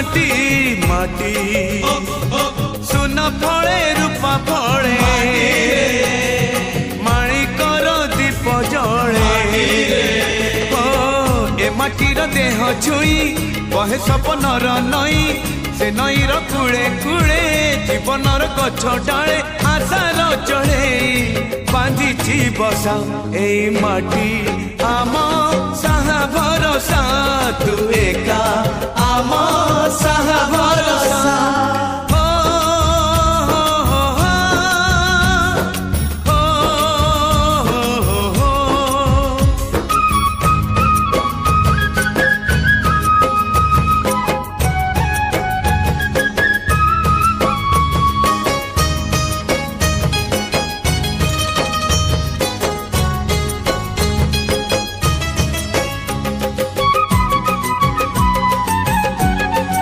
माटी माटी सुन फले रूपा फले माणिकर दीप जले ए माटीर देह छुई बहे सपनर नई से नईर कूले कूले जीवनर गछ डाले आशार चढ़े बांधिची बसा ए माटी आम साहा भरोसा तू एका आम